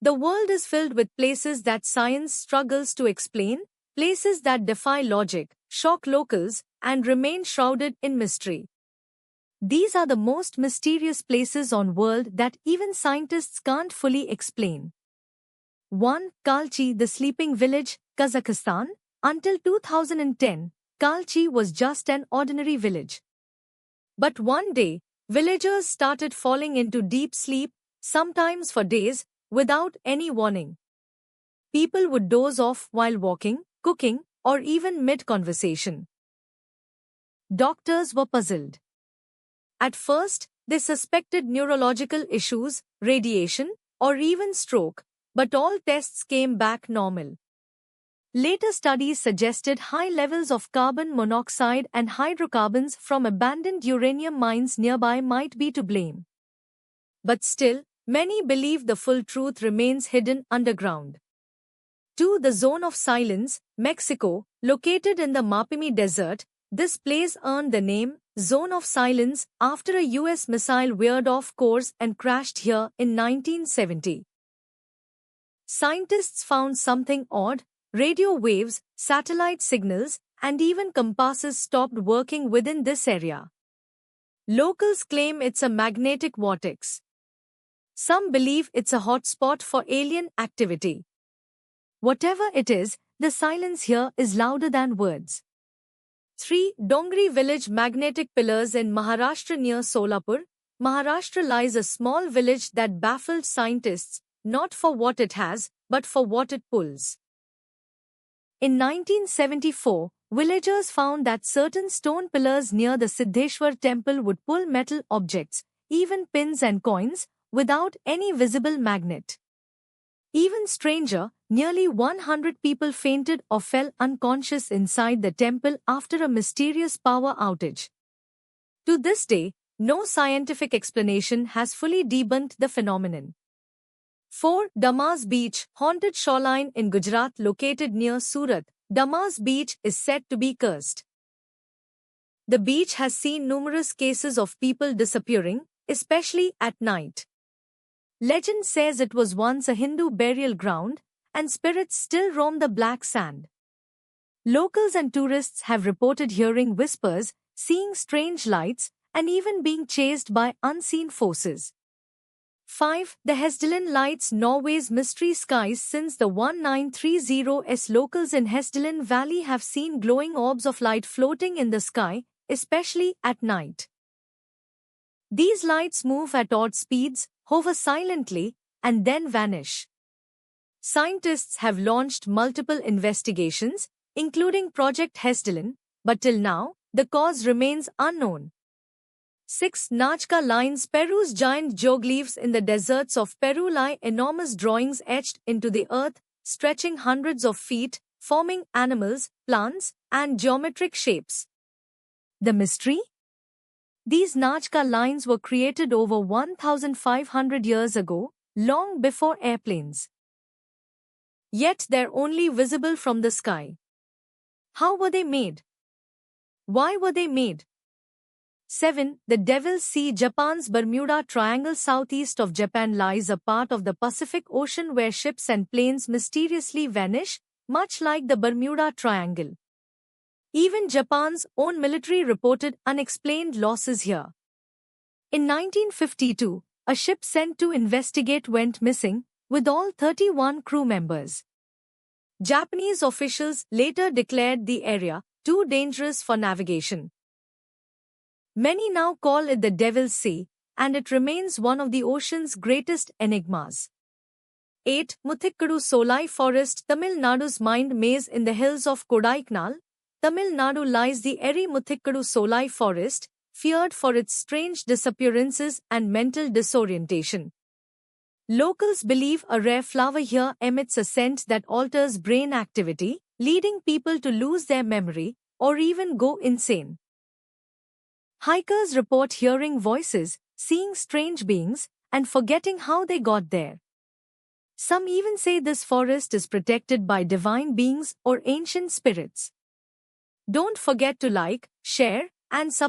The world is filled with places that science struggles to explain, places that defy logic, shock locals, and remain shrouded in mystery. These are the most mysterious places on world that even scientists can't fully explain. 1. Kalchi, the sleeping village, Kazakhstan. Until 2010, Kalchi was just an ordinary village. But one day, villagers started falling into deep sleep, sometimes for days, without any warning. People would doze off while walking, cooking, or even mid-conversation. Doctors were puzzled. At first, they suspected neurological issues, radiation, or even stroke, but all tests came back normal. Later studies suggested high levels of carbon monoxide and hydrocarbons from abandoned uranium mines nearby might be to blame. But still, many believe the full truth remains hidden underground. 2. The Zone of Silence, Mexico. Located in the Mapimi Desert, this place earned the name Zone of Silence after a US missile veered off course and crashed here in 1970. Scientists found something odd. Radio waves, satellite signals, and even compasses stopped working within this area. Locals claim it's a magnetic vortex. Some believe it's a hotspot for alien activity. Whatever it is, the silence here is louder than words. 3. Dongri village, magnetic pillars in Maharashtra near Solapur. Maharashtra lies a small village that baffled scientists, not for what it has, but for what it pulls. In 1974, villagers found that certain stone pillars near the Siddheshwar temple would pull metal objects, even pins and coins, without any visible magnet. Even stranger, nearly 100 people fainted or fell unconscious inside the temple after a mysterious power outage. To this day, no scientific explanation has fully debunked the phenomenon. 4. Damas Beach, haunted shoreline in Gujarat located near Surat. Damas Beach is said to be cursed. The beach has seen numerous cases of people disappearing, especially at night. Legend says it was once a Hindu burial ground, and spirits still roam the black sand. Locals and tourists have reported hearing whispers, seeing strange lights, and even being chased by unseen forces. 5. The Hesdalen Lights, Norway's mystery skies. Since the 1930s, locals in Hesdalen Valley have seen glowing orbs of light floating in the sky, especially at night. These lights move at odd speeds, hover silently, and then vanish. Scientists have launched multiple investigations, including Project Hesdalen, but till now, the cause remains unknown. 6. Nazca Lines, Peru's giant geoglyphs in the deserts of Peru lie enormous drawings etched into the earth, stretching hundreds of feet, forming animals, plants, and geometric shapes. The mystery? These Nazca Lines were created over 1,500 years ago, long before airplanes. Yet they're only visible from the sky. How were they made? Why were they made? 7. The Devil's Sea, Japan's Bermuda Triangle. Southeast of Japan lies a part of the Pacific Ocean where ships and planes mysteriously vanish, much like the Bermuda Triangle. Even Japan's own military reported unexplained losses here. In 1952, a ship sent to investigate went missing, with all 31 crew members. Japanese officials later declared the area too dangerous for navigation. Many now call it the Devil's Sea, and it remains one of the ocean's greatest enigmas. 8. Muthikkadu Solai Forest, Tamil Nadu's mind maze in the hills of Kodaikanal, Tamil Nadu lies the airy Muthikkadu Solai Forest, feared for its strange disappearances and mental disorientation. Locals believe a rare flower here emits a scent that alters brain activity, leading people to lose their memory or even go insane. Hikers report hearing voices, seeing strange beings, and forgetting how they got there. Some even say this forest is protected by divine beings or ancient spirits. Don't forget to like, share, and subscribe.